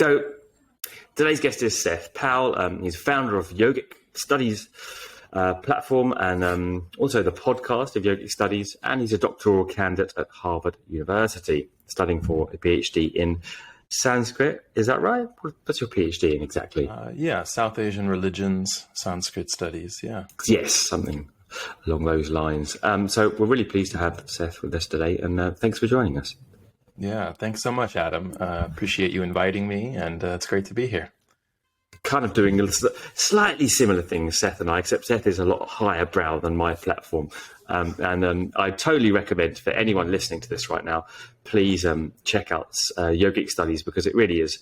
So today's guest is Seth Powell. He's founder of Yogic Studies platform and also the podcast of Yogic Studies. And he's a doctoral candidate at Harvard University, studying for a PhD in Sanskrit. Is that right? What's your PhD in exactly? South Asian religions, Sanskrit studies. Yeah. Yes, something along those lines. So we're really pleased to have Seth with us today, and thanks for joining us. Yeah, thanks so much, Adam. Appreciate you inviting me, and it's great to be here. Kind of doing slightly similar things, Seth and I, except Seth is a lot higher brow than my platform. And I totally recommend for anyone listening to this right now, please check out Yogic Studies, because it really is,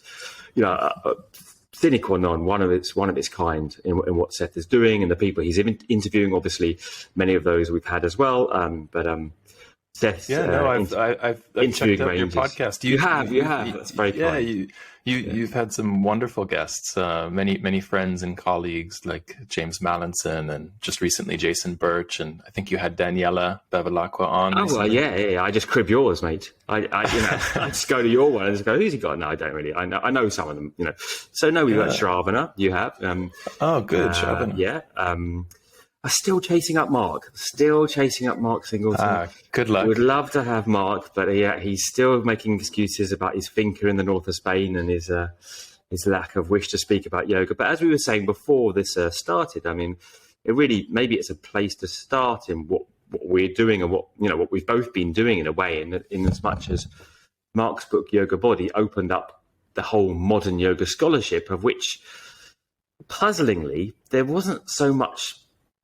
sine qua non, one of its kind in what Seth is doing and the people he's interviewing. Obviously, many of those we've had as well. Seth, I've checked out your podcast. You have. That's very kind. You've had some wonderful guests, many friends and colleagues like James Mallinson and just recently Jason Birch, and I think you had Daniela Bevilacqua on. Oh, well, yeah. I just crib yours, mate. I just go to your one and just go, who's he got? No, I don't really. I know some of them, So no, we've got Shravana. You have. Oh, good, Shravana. Yeah. I'm still chasing up Mark Singleton. Good luck. Would love to have Mark, but he's still making excuses about his finca in the north of Spain and his lack of wish to speak about yoga. But as we were saying before this started, I mean, maybe it's a place to start in what we're doing and what we've both been doing in a way, in as much as Mark's book Yoga Body opened up the whole modern yoga scholarship, of which, puzzlingly, there wasn't so much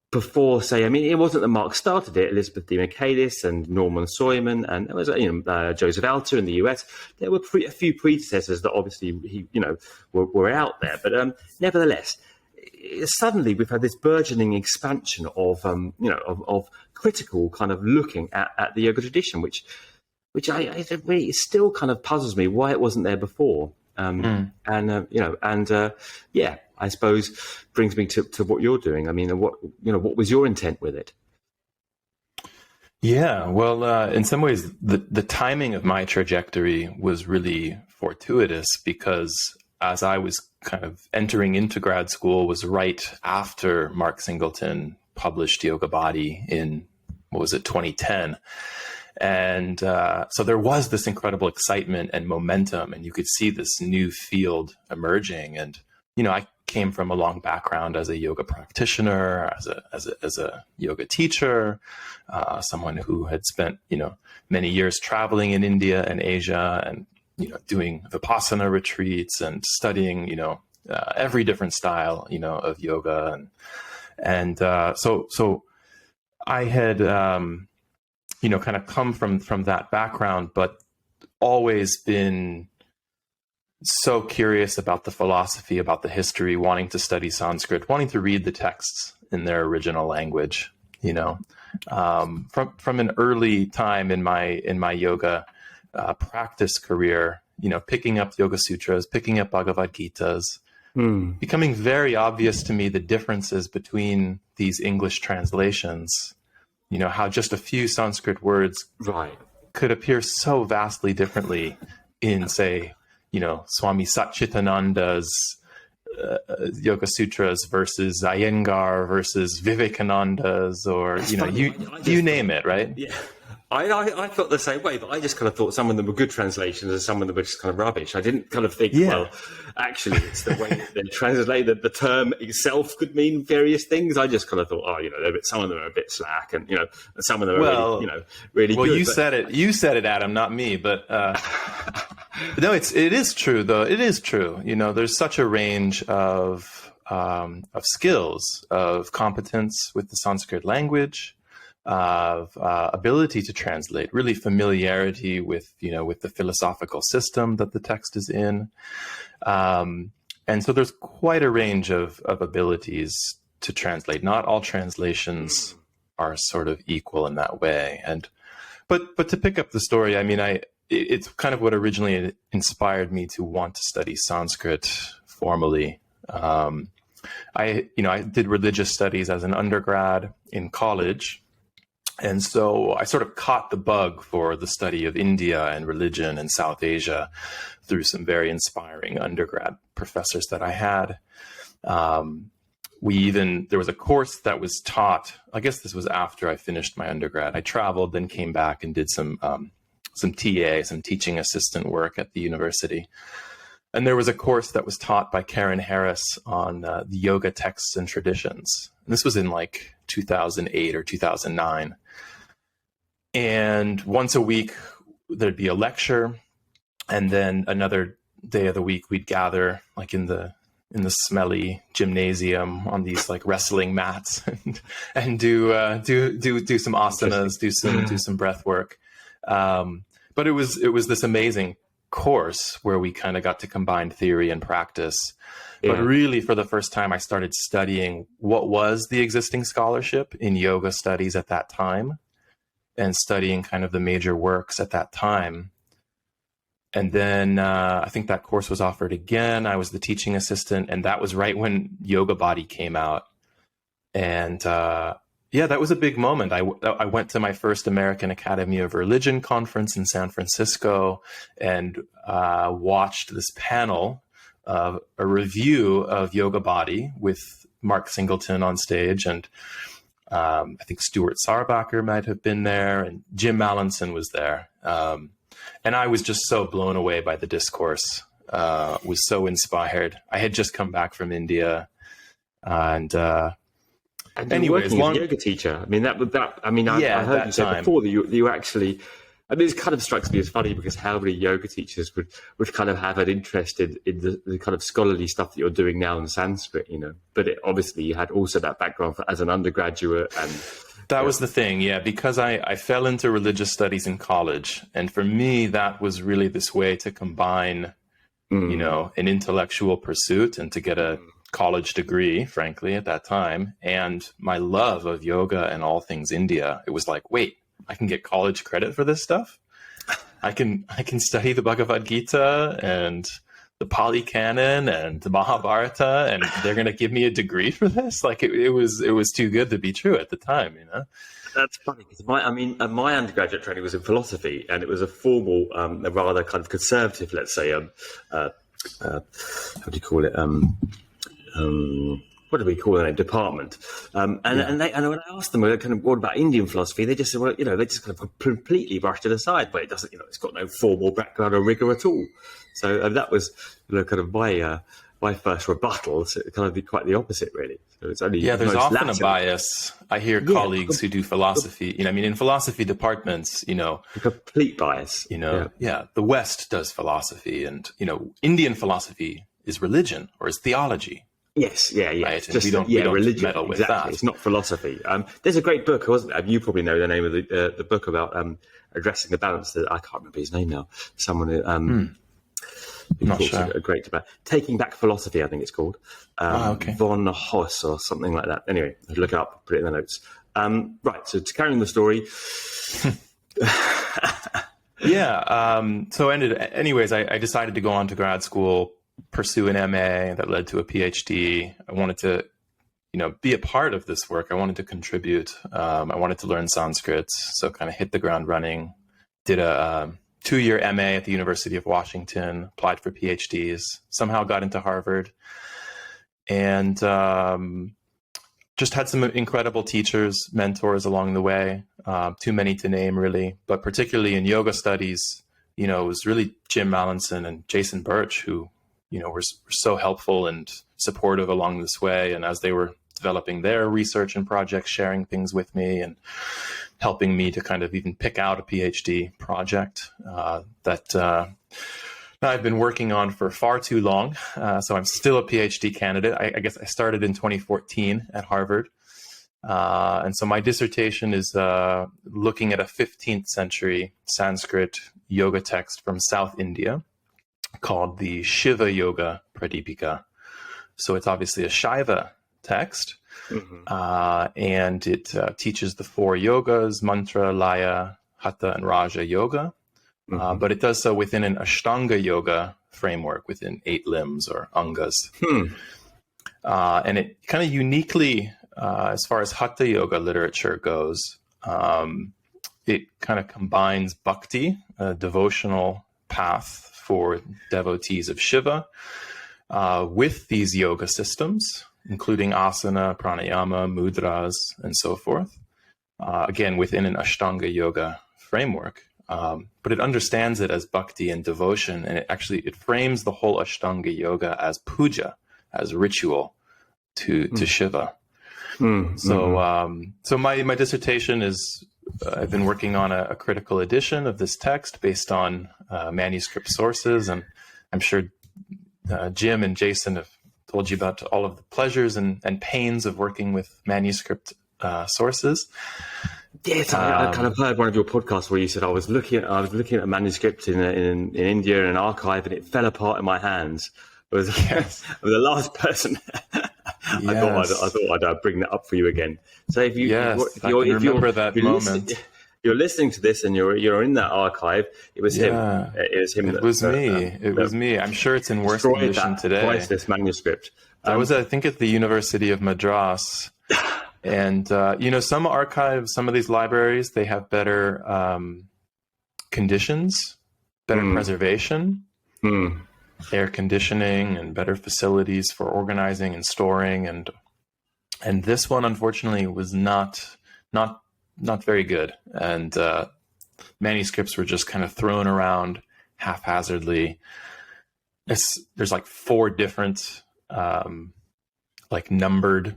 before, it wasn't that Mark started it. Elizabeth D. Michaelis and Norman Soyman, and there was Joseph Alter in the US. There were a few predecessors that obviously were out there, but nevertheless, suddenly we've had this burgeoning expansion of critical kind of looking at the yoga tradition, which it really still kind of puzzles me why it wasn't there before. I suppose brings me to what you're doing. I mean, what was your intent with it? Yeah, well, in some ways, the timing of my trajectory was really fortuitous, because as I was kind of entering into grad school was right after Mark Singleton published Yoga Body in, 2010. And so there was this incredible excitement and momentum, and you could see this new field emerging. And, I came from a long background as a yoga practitioner, as a yoga teacher, someone who had spent, many years traveling in India and Asia and, doing Vipassana retreats and studying, every different style, of yoga. And so I had, kind of come from that background, but always been so curious about the philosophy, about the history, wanting to study Sanskrit, wanting to read the texts in their original language, from an early time in my yoga practice career, picking up Yoga Sutras, picking up Bhagavad Gitas, becoming very obvious to me the differences between these English translations, how just a few Sanskrit words could appear so vastly differently in, say, Swami Satchitananda's Yoga Sutras versus Iyengar versus Vivekananda's, or you name it, right? Yeah, I thought the same way, but I just kind of thought some of them were good translations and some of them were just kind of rubbish. I didn't kind of think, well, actually, it's the way that they translated the term itself could mean various things. I just kind of thought, some of them are a bit slack, and and some of them are really good. Well, you said it, Adam, not me, but. No, it is true, though. It is true. There's such a range of skills, of competence with the Sanskrit language, of ability to translate, really familiarity with the philosophical system that the text is in. And so there's quite a range of abilities to translate. Not all translations are sort of equal in that way. But to pick up the story, it's kind of what originally inspired me to want to study Sanskrit formally. I did religious studies as an undergrad in college, And so I sort of caught the bug for the study of India and religion in South Asia through some very inspiring undergrad professors that I had. There was a course that was taught, I guess this was after I finished my undergrad. I traveled, then came back and did some TA, some teaching assistant work at the university. And there was a course that was taught by Karen Harris on the yoga texts and traditions. And this was in like 2008 or 2009. And once a week, there'd be a lecture. And then another day of the week, we'd gather like in the smelly gymnasium on these like wrestling mats and do some asanas, do some breath work. But it was this amazing course where we kind of got to combine theory and practice. Yeah. But really, for the first time, I started studying what was the existing scholarship in yoga studies at that time, and studying kind of the major works at that time. And then I think that course was offered again. I was the teaching assistant, and that was right when Yoga Body came out. And that was a big moment. I went to my first American Academy of Religion conference in San Francisco and watched this panel of a review of Yoga Body with Mark Singleton on stage. And I think Stuart Sarbacher might have been there, and Jim Mallinson was there. And I was just so blown away by the discourse, was so inspired. I had just come back from India, and anyways, as a yoga teacher. I mean, I heard you say before that you actually. I mean, it kind of strikes me as funny because how many yoga teachers would kind of have an interest in the kind of scholarly stuff that you're doing now in Sanskrit, you know. But obviously, you had also that background as an undergraduate, and that was the thing, yeah. Because I fell into religious studies in college, and for me, that was really this way to combine, you know, an intellectual pursuit and to get a college degree, frankly, at that time, and my love of yoga and all things India. It was like, wait, I can get college credit for this stuff. I can study the Bhagavad Gita and the Pali Canon and the Mahabharata, and they're going to give me a degree for this. Like it was too good to be true at the time, you know. That's funny because my undergraduate training was in philosophy, and it was a formal, a rather kind of conservative, let's say, how do you call it? What do we call it? Department. And when I asked them kind of what about Indian philosophy, they just said, well, you know, they just kind of completely brushed it aside, but it doesn't, you know, it's got no formal background or rigor at all. So that was, you know, kind of my first rebuttal. So it kind of be quite the opposite, really. So it's only there's often a bias. I hear colleagues who do philosophy, you know, I mean, in philosophy departments, you know, a complete bias, you know, the West does philosophy, and, you know, Indian philosophy is religion or is theology. Yes, yeah. Right? And we don't religion, meddle with that. It's not philosophy. There's a great book, wasn't it? You probably know the name of the book about addressing the balance. I can't remember his name now. Someone not sure. A great debate. Taking Back Philosophy, I think it's called. Von Hoss or something like that. Anyway, look it up, put it in the notes. Right, so to carry on the story. So I decided to go on to grad school, pursue an MA that led to a PhD. I wanted to, you know, be a part of this work. I wanted to contribute. I wanted to learn Sanskrit, so kind of hit the ground running. Did a 2-year MA at the University of Washington, applied for PhDs, somehow got into Harvard, and just had some incredible teachers, mentors along the way. Too many to name, really, but particularly in yoga studies, you know, it was really Jim Mallinson and Jason Birch who, you know, were so helpful and supportive along this way. And as they were developing their research and projects, sharing things with me and helping me to kind of even pick out a PhD project that I've been working on for far too long. So I'm still a PhD candidate. I guess I started in 2014 at Harvard. And so my dissertation is looking at a 15th century Sanskrit yoga text from South India called the Shiva Yoga Pradipika. So it's obviously a Shaiva text, and it teaches the 4 yogas, mantra, laya, hatha, and raja yoga. But it does so within an Ashtanga yoga framework, within 8 limbs or angas. And it kind of uniquely, as far as hatha yoga literature goes, It kind of combines bhakti, a devotional path for devotees of Shiva, with these yoga systems, including asana, pranayama, mudras, and so forth. Again, within an Ashtanga yoga framework. But it understands it as bhakti and devotion, and it frames the whole Ashtanga yoga as puja, as ritual to Shiva. So my dissertation is, I've been working on a critical edition of this text based on manuscript sources, and I'm sure Jim and Jason have told you about all of the pleasures and pains of working with manuscript sources. Yes, I kind of heard one of your podcasts where you said I was looking at a manuscript in India in an archive, and it fell apart in my hands. It was the last person. I thought I'd bring that up for you again. So if you're listening to this and you're in that archive, it was him. It was him. It was me. I'm sure it's in worse condition today. Priceless manuscript. I was, I think, at the University of Madras. And, some archives, some of these libraries, they have better conditions, better preservation, air conditioning, and better facilities for organizing and storing. And this one, unfortunately, was not very good. And manuscripts were just kind of thrown around haphazardly. There's like 4 different numbered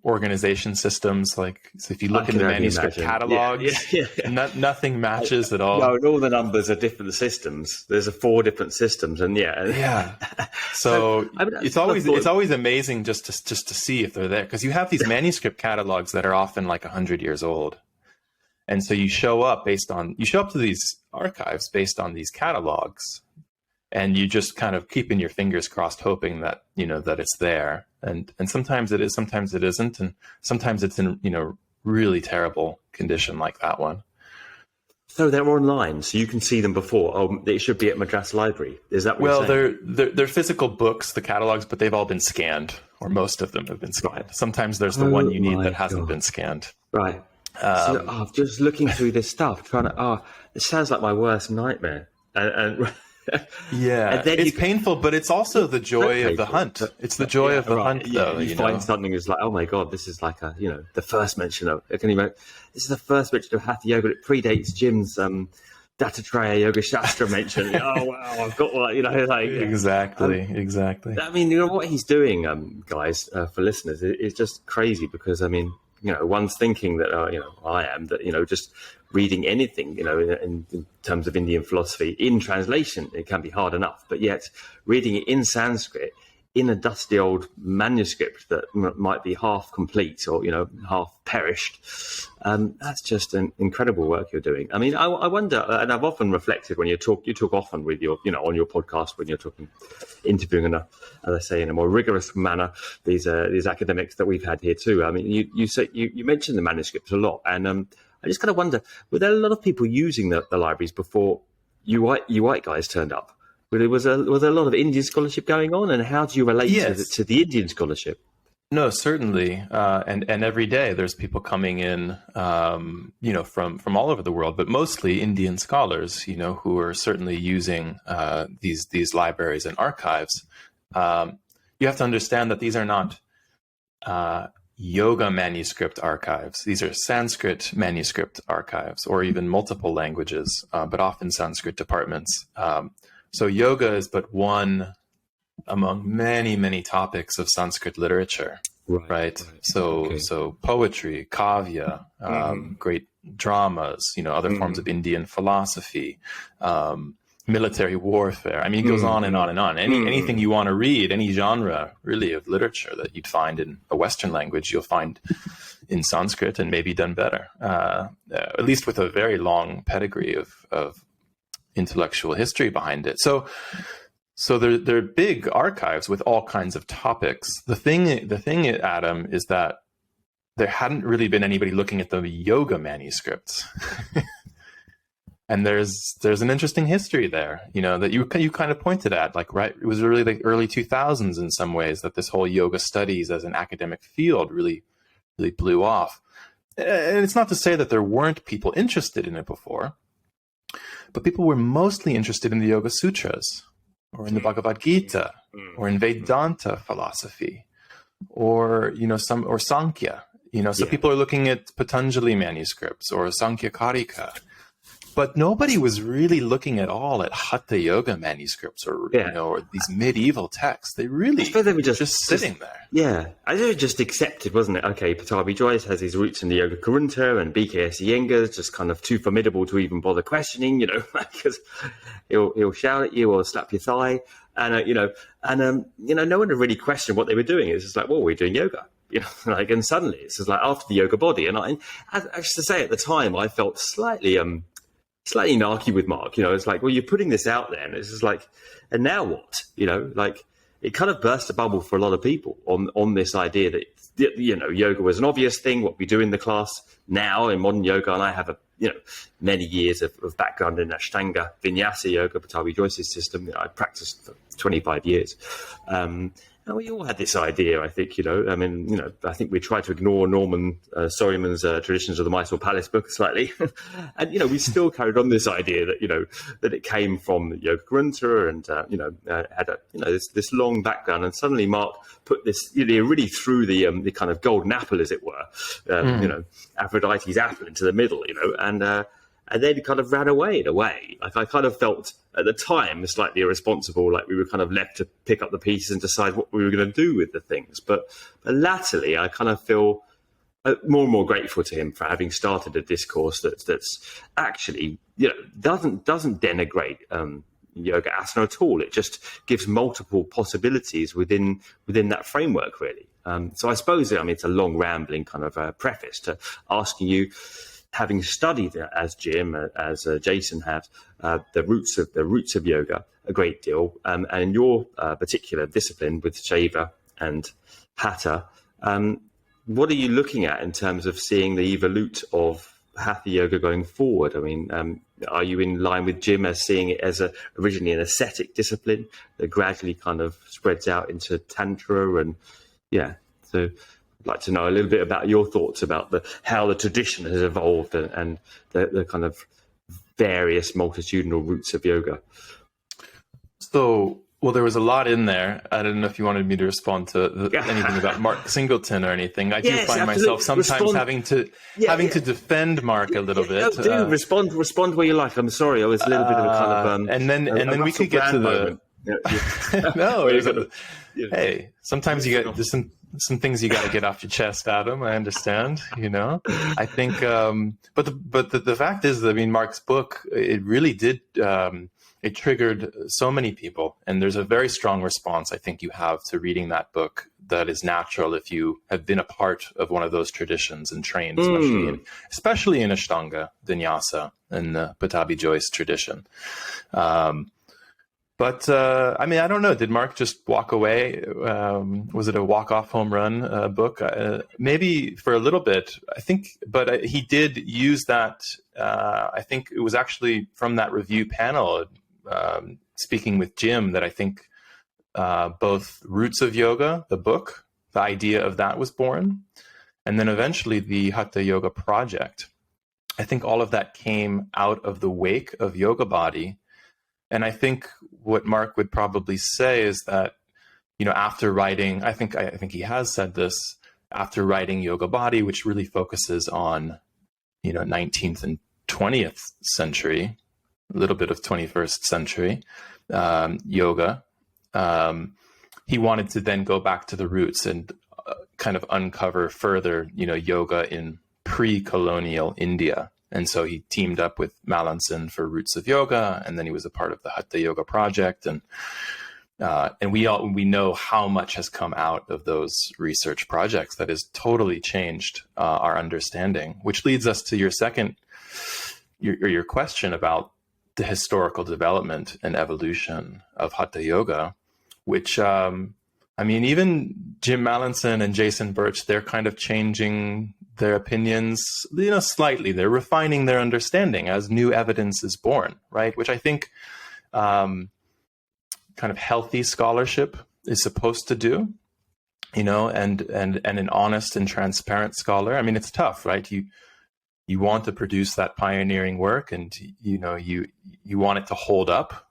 organization systems. Like, so if you look in the manuscript catalogs, nothing matches at all. No, and all the numbers are different systems. There's 4 different systems, and So it's always amazing just to see if they're there, because you have these manuscript catalogs that are often like 100 years old, and so you show up to these archives based on these catalogs, and you just kind of keeping your fingers crossed, hoping that that it's there. And sometimes it is, sometimes it isn't, and sometimes it's in really terrible condition like that one. So they're online, so you can see them before. Oh, they should be at Madras Library. Is that what you're saying? They're physical books, the catalogs, but they've all been scanned, or most of them have been scanned. Right. Sometimes there's the one you need that hasn't been scanned. Right. So just looking through this stuff, it sounds like my worst nightmare. And and then it's painful, but it's also the joy of the hunt. It's the joy of the hunt, though. You find something that's like, oh my god, this is like the first mention of. This is the first mention of Hatha Yoga. It predates Jim's Dattatreya Yoga Shastra mention. Oh wow, I've got one. Exactly. I mean, what he's doing, guys, for listeners, is just crazy, because one's thinking that I am that just reading anything in terms of Indian philosophy in translation, it can be hard enough, but yet reading it in Sanskrit in a dusty old manuscript that might be half complete or half perished, that's just an incredible work you're doing. I mean, I wonder, and I've often reflected when you talk often with your on your podcast when you're interviewing as I say, in a more rigorous manner, these academics that we've had here too. I mean, you mentioned the manuscripts a lot, and I just kind of wonder, were there a lot of people using the libraries before you white guys turned up? Was there a lot of Indian scholarship going on, and how do you relate to the Indian scholarship? No, certainly, and every day there's people coming in, from all over the world, but mostly Indian scholars, who are certainly using these libraries and archives. You have to understand that these are not yoga manuscript archives. These are Sanskrit manuscript archives, or even multiple languages, but often Sanskrit departments. So yoga is but one among many, many topics of Sanskrit literature, right? So poetry, kavya, great dramas, other forms of Indian philosophy, military warfare. I mean, it goes on and on and on. Anything you want to read, any genre really of literature that you'd find in a Western language, you'll find in Sanskrit, and maybe done better, at least with a very long pedigree of intellectual history behind it. So they're big archives with all kinds of topics. The thing, Adam, is that there hadn't really been anybody looking at the yoga manuscripts. And there's an interesting history there, that you kind of pointed at, it was really the early 2000s in some ways that this whole yoga studies as an academic field really blew off. And it's not to say that there weren't people interested in it before, but people were mostly interested in the Yoga Sutras, or in the Bhagavad Gita, or in Vedanta philosophy, or or Sankhya. So people are looking at Patanjali manuscripts or Sankhya Karika, but nobody was really looking at all at Hatha Yoga manuscripts or or these medieval texts. They really they were just sitting there. Yeah, I think it just accepted, wasn't it? Okay, Pattabhi Jois has his roots in the Yoga Karunta, and BKS Iyengar is just kind of too formidable to even bother questioning, because he'll shout at you or slap your thigh, and no one had really questioned what they were doing. It's just like, well, we're doing yoga. And suddenly it's just like after the yoga body, and I have to say at the time I felt slightly narky with Mark. It's like, well, you're putting this out there, and it's just like, and now what? It kind of burst a bubble for a lot of people on this idea that yoga was an obvious thing, what we do in the class now in modern yoga, and I have many years of background in Ashtanga Vinyasa yoga, Pattabhi Jois's system. I practiced for 25 years. And we all had this idea, I think, I think we tried to ignore Norman Soryman's Traditions of the Mysore Palace book slightly. And, we still carried on this idea that, that it came from the Yoga Grunta and, had this long background. And suddenly Mark put this, really threw the kind of golden apple, as it were, Aphrodite's apple into the middle, and then kind of ran away in a way. Like I kind of felt at the time slightly irresponsible, like we were kind of left to pick up the pieces and decide what we were going to do with the things. But latterly, I kind of feel more and more grateful to him for having started a discourse that's actually, doesn't denigrate yoga asana at all. It just gives multiple possibilities within that framework, really. So I suppose, it's a long rambling kind of preface to asking you, having studied as Jim, as Jason have, the roots of yoga a great deal, and in your particular discipline with Shaiva and Hatha, what are you looking at in terms of seeing the evolute of Hatha yoga going forward? Are you in line with Jim as seeing it as originally an ascetic discipline that gradually kind of spreads out into Tantra? And so I'd like to know a little bit about your thoughts about how the tradition has evolved and the kind of various multitudinal roots of yoga. So, well, there was a lot in there. I don't know if you wanted me to respond to anything about Mark Singleton or anything. I do find myself sometimes having to defend Mark a little bit. No, respond where you like. I'm sorry, I was a little bit of a kind of and then we could get to the no. Hey, sometimes you get some things you got to get off your chest, Adam. I understand, I think, but the fact is, Mark's book, it really did, it triggered so many people, and there's a very strong response I think you have to reading that book that is natural if you have been a part of one of those traditions and trained, especially in Ashtanga, Vinyasa, and the Pattabhi Jois tradition. But, I don't know. Did Mark just walk away? Was it a walk-off home run book? Maybe for a little bit, I think. But he did use that. I think it was actually from that review panel, speaking with Jim, that I think both Roots of Yoga, the book, the idea of that was born. And then eventually the Hatha Yoga project. I think all of that came out of the wake of Yoga Body. And I think what Mark would probably say is that, after writing, I think he has said this, after writing Yoga Body, which really focuses on, 19th and 20th century, a little bit of 21st century yoga, he wanted to then go back to the roots and kind of uncover further, yoga in pre-colonial India. And so he teamed up with Mallinson for Roots of Yoga, and then he was a part of the Hatha Yoga project. And we know how much has come out of those research projects that has totally changed our understanding, which leads us to your question about the historical development and evolution of Hatha Yoga, which, even Jim Mallinson and Jason Birch, they're kind of changing their opinions, slightly. They're refining their understanding as new evidence is born, right? Which I think kind of healthy scholarship is supposed to do. and an honest and transparent scholar. I mean, it's tough, right? You want to produce that pioneering work, and you want it to hold up.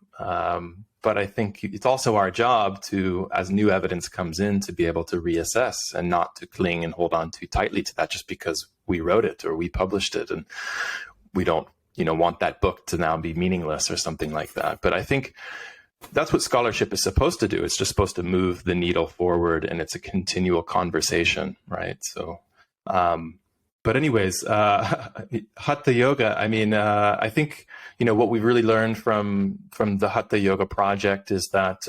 But I think it's also our job to, as new evidence comes in, to be able to reassess and not to cling and hold on too tightly to that just because we wrote it or we published it, and we don't, want that book to now be meaningless or something like that. But I think that's what scholarship is supposed to do. It's just supposed to move the needle forward, and it's a continual conversation, right? So, but anyways, Hatha Yoga, I mean, I think, what we've really learned from the Hatha Yoga project is that,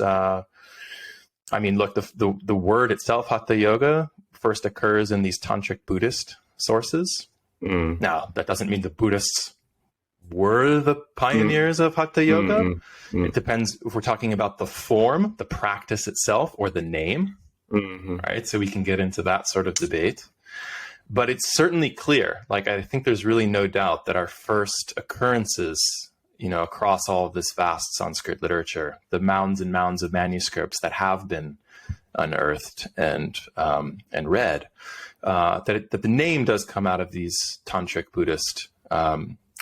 look, the word itself, Hatha Yoga, first occurs in these tantric Buddhist sources. Now, that doesn't mean the Buddhists were the pioneers of Hatha Yoga. It depends if we're talking about the form, the practice itself, or the name, right? So we can get into that sort of debate. But it's certainly clear, I think there's really no doubt that our first occurrences, across all of this vast Sanskrit literature, the mounds and mounds of manuscripts that have been unearthed and read, that the name does come out of these tantric Buddhist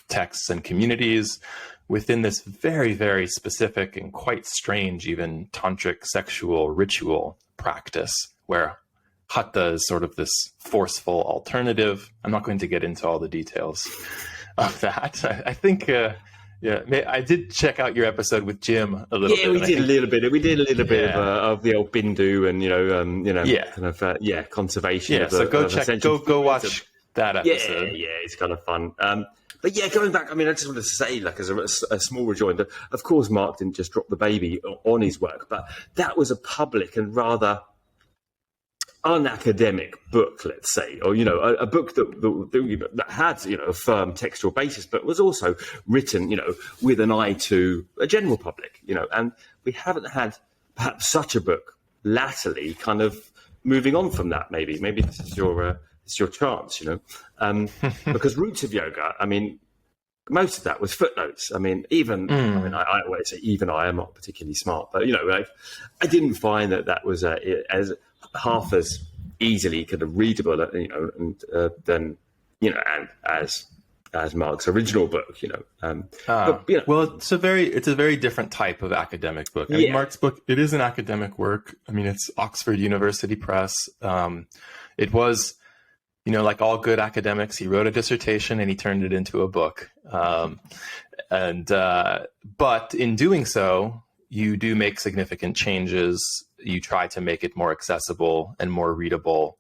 texts and communities within this very, very specific and quite strange, even tantric sexual ritual practice, where Hatha is sort of this forceful alternative. I'm not going to get into all the details of that. I think, I did check out your episode with Jim a little bit. Yeah, we did a little bit of the old Bindu and conservation. Yeah, so go watch that episode. Yeah, it's kind of fun. But yeah, going back, I just wanted to say, as a small rejoinder, of course, Mark didn't just drop the baby on his work, but that was a public and rather unacademic book, let's say, or a book that had a firm textual basis, but was also written with an eye to a general public, and we haven't had perhaps such a book latterly. Kind of moving on from that, maybe this is your chance, because Roots of Yoga, most of that was footnotes. I always say even I am not particularly smart, but I didn't find that was as half as easily kind of readable, than and as Mark's original book, well, it's a very different type of academic book. Mark's book, it is an academic work. It's Oxford University Press. It was, like all good academics, he wrote a dissertation and he turned it into a book. But in doing so, you do make significant changes. You try to make it more accessible and more readable,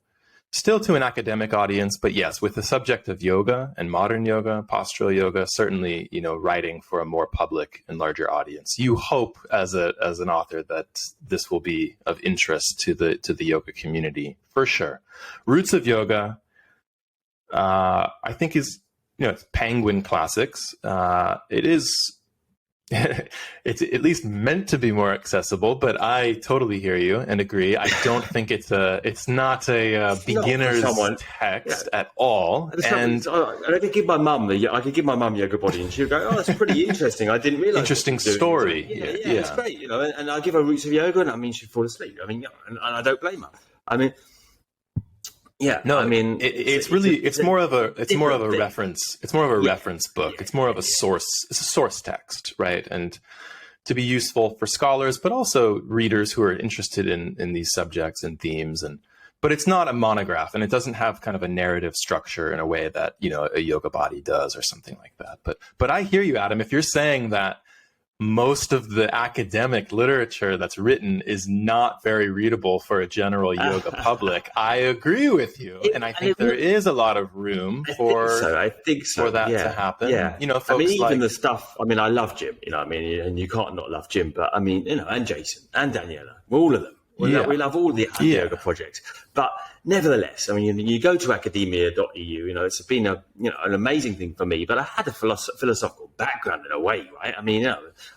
still to an academic audience. But yes, with the subject of yoga and modern yoga, postural yoga, certainly, writing for a more public and larger audience. You hope as an author that this will be of interest to the yoga community, for sure. Roots of Yoga, I think is, it's Penguin Classics. It is, it's at least meant to be more accessible, but I totally hear you and agree. I don't think it's not a beginner's text at all. And I could give my mum Yoga Body, and she'd go, "Oh, that's pretty interesting. I didn't realize." Interesting story. Yeah, it's great, And I give her Roots of Yoga, and she'd fall asleep. And I don't blame her. Yeah, no, it's more of a reference. It's more of a reference book. It's more of a source. It's a source text, right? And to be useful for scholars, but also readers who are interested in these subjects and themes. But it's not a monograph, and it doesn't have kind of a narrative structure in a way that a Yoga Body does or something like that. But I hear you, Adam. If you're saying that most of the academic literature that's written is not very readable for a general yoga public, I agree with you. And I think there is a lot of room for that to happen. Yeah. Folks even the stuff, I love Jim, and you can't not love Jim, but and Jason and Daniela, all of them. We love all the yoga projects. But nevertheless, you go to academia.eu, it's been an amazing thing for me, but I had a philosophical background in a way, right?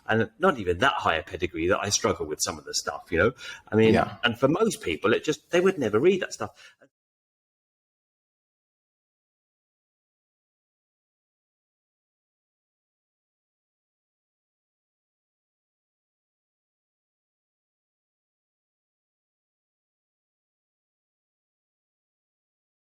And not even that high a pedigree that I struggle with some of the stuff, And for most people, they would never read that stuff.